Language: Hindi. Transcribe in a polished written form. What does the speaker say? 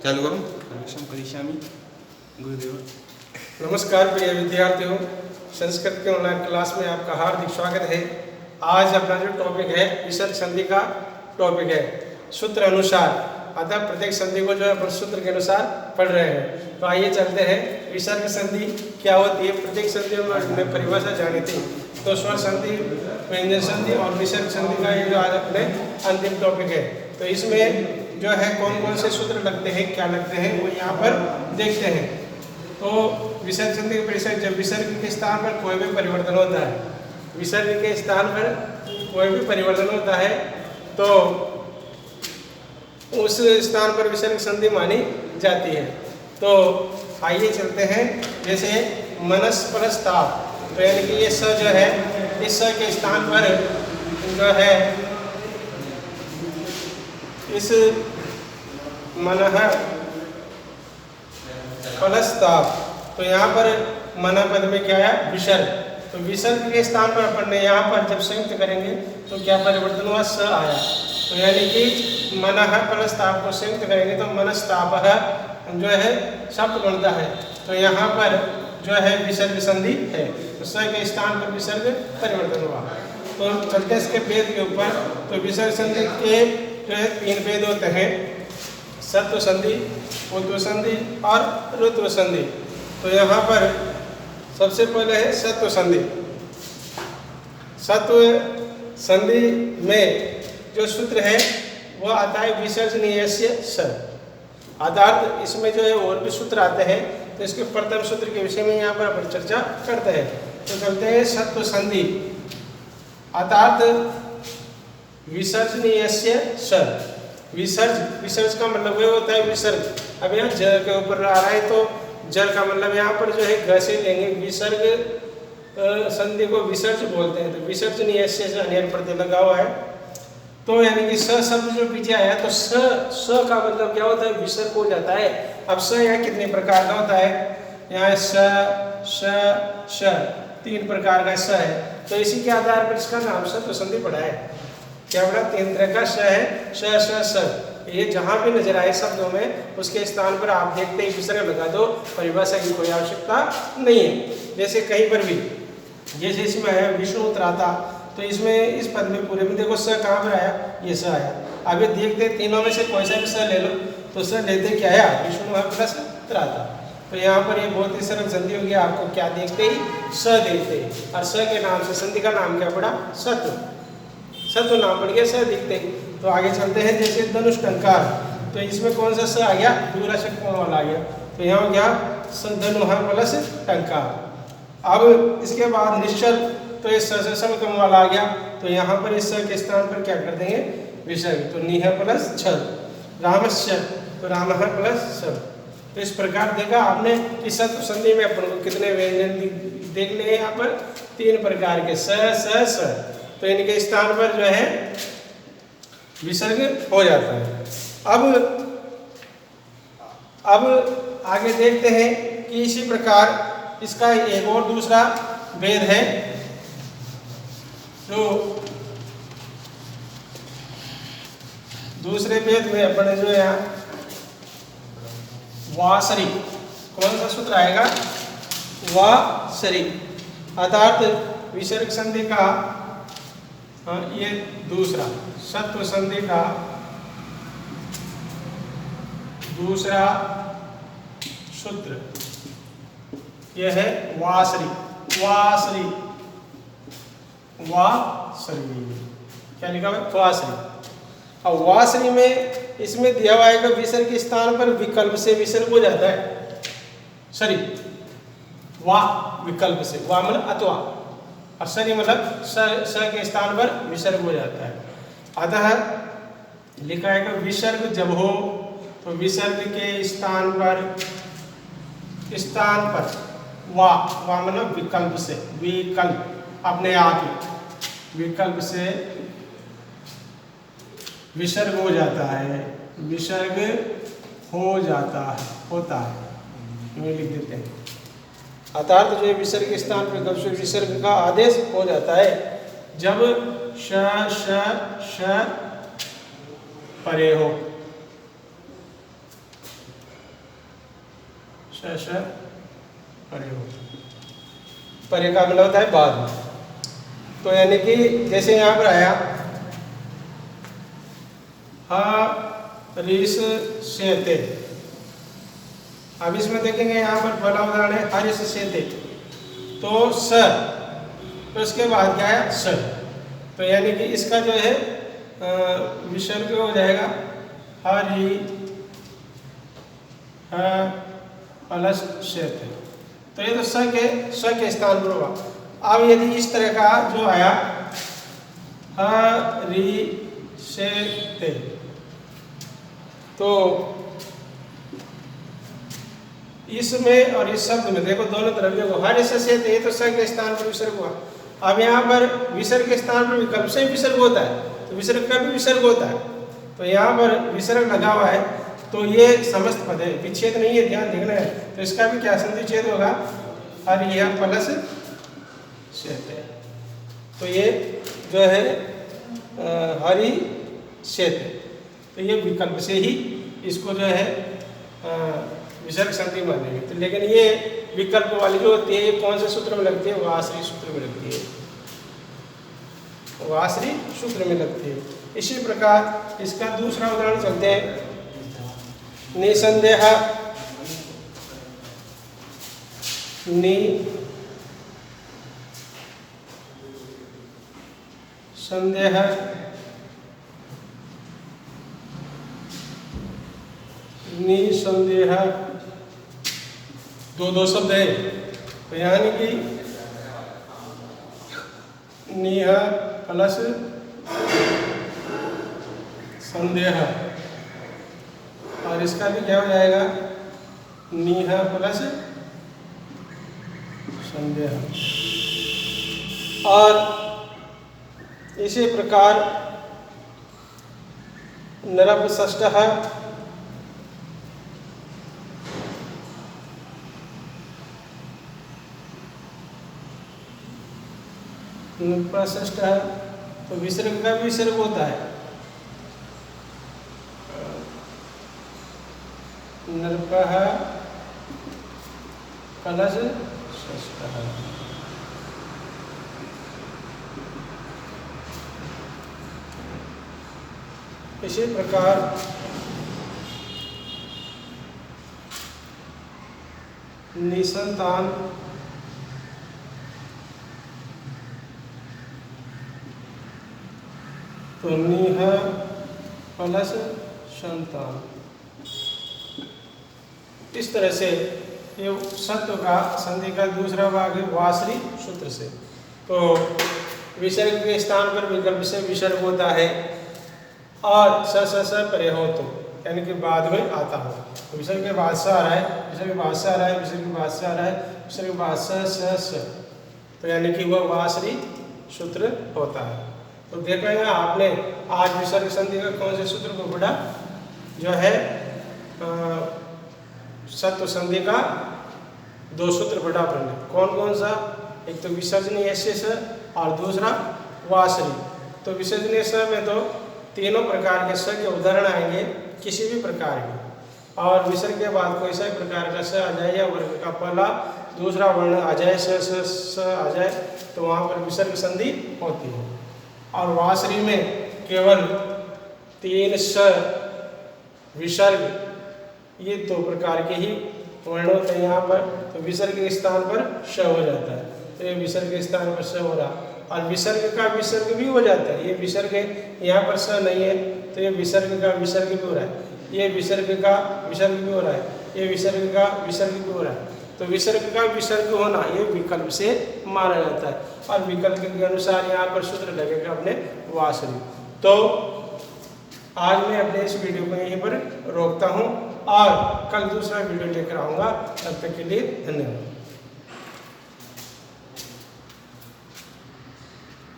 चालू करूँ? प्रवेशम करिष्यामि गुरुदेव। नमस्कार प्रिय विद्यार्थियों, संस्कृत के ऑनलाइन क्लास में आपका हार्दिक स्वागत है। आज अपना जो टॉपिक है विसर्ग संधि का टॉपिक है सूत्र अनुसार, अतः प्रत्येक संधि को जो है सूत्र के अनुसार पढ़ रहे हैं। तो आइए चलते हैं, विसर्ग संधि क्या होती है, प्रत्येक संधि में हमने परिभाषा जानी थी। तो स्वर संधि, व्यंजन संधि और विसर्ग संधि का ये जो आज अपने अंतिम टॉपिक है। तो इसमें जो है कौन कौन से सूत्र लगते हैं, क्या लगते हैं, वो यहाँ पर देखते हैं। तो विसर्ग संधि के परिचय, जब विसर्ग के स्थान पर कोई भी परिवर्तन होता है, विसर्ग के स्थान पर कोई भी परिवर्तन होता है तो उस स्थान पर विसर्ग संधि मानी जाती है। तो आइए चलते हैं, जैसे मनस्परस्ताप, तो यानी कि ये स जो है, इस स के स्थान पर जो है इस मनः फलस्ताप, तो यहाँ पर मना पद में क्या है, विसर्ग। तो विसर्ग के स्थान पर अपन ने यहाँ पर जब संयुक्त करेंगे तो क्या परिवर्तन हुआ, स आया। तो यानी कि मनः फलस्ताप को संयुक्त करेंगे तो मनस्ताप जो है शब्द बनता है। तो यहाँ पर जो है विसर्ग संधि है, तो स के स्थान पर विसर्ग परिवर्तन हुआ। तो चलते इसके वेद के ऊपर। तो विसर्ग संधि के जो है 3 वेद होते हैं, सत्व संधि, उत्व संधि और ऋत्व संधि। तो यहाँ पर सबसे पहले है सत्व संधि। सत्व संधि में जो सूत्र है वो आता है विसर्जनीयस्य स। अर्थात इसमें जो है और भी सूत्र आते हैं, तो इसके प्रथम सूत्र के विषय में यहाँ पर अपन चर्चा करते हैं। तो चलते हैं सत्व संधि, अर्थात विसर्जनीयस्य स। विसर्ज का मतलब वह होता है विसर्ग। अब यहाँ ज के ऊपर आ रहा है तो जल का मतलब यहाँ पर जो है घ से लेंगे, विसर्ग संधि को विसर्ज बोलते हैं। तो विसर्जनीयस्य से अनियर प्रत्यय लगा हुआ है, तो यानी कि स शब्द जो पीछे आया तो स का मतलब क्या होता है, विसर्ग हो जाता है। अब स यहाँ कितने प्रकार का होता है, यहाँ श 3 प्रकार का स है। तो इसी के आधार पर इसका नाम सत्व संधि पड़ा है। क्या बड़ा 3 तरह का श है, श। ये जहाँ भी नजर आए शब्दों में, उसके स्थान पर आप देखते ही विसर्ग लगा दो, परिभाषा की कोई आवश्यकता नहीं है। जैसे कहीं पर भी, जैसे इसमें है विष्णु त्राता, तो इसमें इस पद में पूरे में देखो स कहाँ पर आया, ये स आया। अभी देखते तीनों में से कोई सा भी स ले लो, तो स लेते क्या आया, विष्णु प्लस त्राता। तो यहाँ पर ये बहुत ही सरल संधि होगी। आपको क्या देखते ही, स देखते ही, और स के नाम से संधि का नाम क्या पड़ा, सत्व नाम पड़ गया, स दिखते ही। तो आगे चलते हैं, जैसे धनुष टंकार, तो इसमें कौन सा स आ गया, दूरा शक्तिमान वाला आ गया। तो यहाँ क्या, धनु प्लस टंकार। अब इसके बाद निश्चल, तो इस स से कम वाला आ गया। तो यहाँ पर इस स के स्थान पर क्या कर देंगे, विसर्ग। तो निह प्लस छल, रामस्य, तो राम प्लस सब। तो इस प्रकार देखा आपने कि सत्व संधि में अपन को कितने व्यंजन देख लिए यहाँ पर, 3 प्रकार के स। तो इनके स्थान पर जो है विसर्ग हो जाता है। अब आगे देखते हैं कि इसी प्रकार इसका एक और दूसरा भेद है, जो दूसरे भेद में अपन जो है वासरी, कौन सा सूत्र आएगा, वासरी, अर्थात विसर्ग संधि का ये दूसरा, सत्व संधि का दूसरा सूत्र यह है वासरी। क्या लिखा हुआ है, वासरी। अब वासरी में इसमें दिया हुआ है विसर्ग के स्थान पर विकल्प से विसर्ग हो जाता है। सरी वाह विकल्प से, वाह मतलब अथवा, और सरी मतलब स के स्थान पर विसर्ग हो जाता है। अतः लिखा है कि विसर्ग जब हो तो विसर्ग के स्थान पर वाह मतलब विकल्प से, विकल्प अपने आप ही विकल्प से विसर्ग हो जाता है, विसर्ग हो जाता है, होता है, ये लिख देते हैं। अर्थात जो विसर्ग के स्थान पर गप से विसर्ग का आदेश हो जाता है जब श परे हो। परे हो, परे का मतलब होता है बाद में। तो यानी कि जैसे यहाँ पर आया हरीश सेते, अब इसमें देखेंगे यहाँ पर पहला उदाहरण है हरीश सेते, तो स, तो इसके बाद क्या है स, तो यानी कि इसका जो है विसर्ग हो जाएगा हरि प्लस सेते, तो ये तो स के स्थान पर होगा। अब यदि इस तरह का जो आया हरि सेते, तो इसमें और इस शब्द में देखो दोनों तरफ देखो हरि से ये तो स के स्थान पर विसर्ग हुआ। अब यहाँ पर विसर्ग के स्थान पर विकल्प से विसर्ग होता है, तो विसर्ग का भी विसर्ग होता है, तो यहाँ पर विसर्ग लगा हुआ है, तो ये समस्त पद है, विच्छेद नहीं है, ध्यान देखना है। तो इसका भी क्या संधि छेद होगा हरि प्लस सेते, तो ये जो है हरि सेते, तो ये विकल्प से ही इसको जो है विसर्ग संधि मानेंगे। तो लेकिन ये विकल्प वाली जो होती है ये कौन से सूत्र में लगती है, वासरी सूत्र में लगती है, वासरी सूत्र में लगती है। इसी प्रकार इसका दूसरा उदाहरण चलते हैं, निसंदेह संदेह निसंदेह, दो शब्द है, तो यानी कि निह प्लस संदेह, और इसका भी क्या हो जाएगा निह प्लस संदेह। और इसी प्रकार नरपषष्ठः नृपषष्ठः, तो विसर्ग का भी विसर्ग होता है, नृपः प्लस षष्ठः। इसी प्रकार निसंतान तो निह प्लस संतान। इस तरह से ये सत्व का संधि का दूसरा भाग है वासरी सूत्र से। तो विसर्ग के स्थान पर विकल्प से विसर्ग होता है और स परे हो तो यानी कि बाद में आता हो, तो विसर्ग के बाद से आ रहा है, विसर्ग के बाद से आ रहा है, विसर्ग के बाद से आ रहा है, विसर्ग के बाद स, तो यानी कि वह वासरी सूत्र होता है। तो देखा है आपने आज विसर्ग संधि का कौन से सूत्र को पढ़ा, जो है सत्व संधि का दो सूत्र पढ़ा आपने। कौन कौन सा, एक तो विसर्जनीय स और दूसरा वासरी। तो विसर्जनीय स में तो तीनों प्रकार के स के उदाहरण आएंगे किसी भी प्रकार के, और विसर्ग के बाद कोई सा प्रकार का स आ जाए या वर्ग का पहला दूसरा वर्ण आ जाए स आ जाए, तो वहाँ पर विसर्ग संधि होती है। और वासरी में केवल 3 स विसर्ग, ये 2 प्रकार के ही वर्ण होते हैं यहाँ पर। तो विसर्ग के स्थान पर श हो जाता है, तो ये विसर्ग के स्थान पर स हो रहा, और विसर्ग का विसर्ग भी हो जाता है। ये विसर्ग यहाँ पर स नहीं है, तो ये विसर्ग का विसर्ग भी हो रहा है, ये विसर्ग का विसर्ग भी हो रहा है, ये विसर्ग का विसर्ग भी हो रहा है। तो विसर्ग का विसर्ग होना ये विकल्प से माना जाता है, और विकल्प के अनुसार यहाँ पर सूत्र लगेगा अपने वासरी। तो आज मैं अपने इस वीडियो को यहीं पर रोकता हूँ और कल दूसरा वीडियो लेकर आऊँगा। तब तक के लिए धन्यवाद।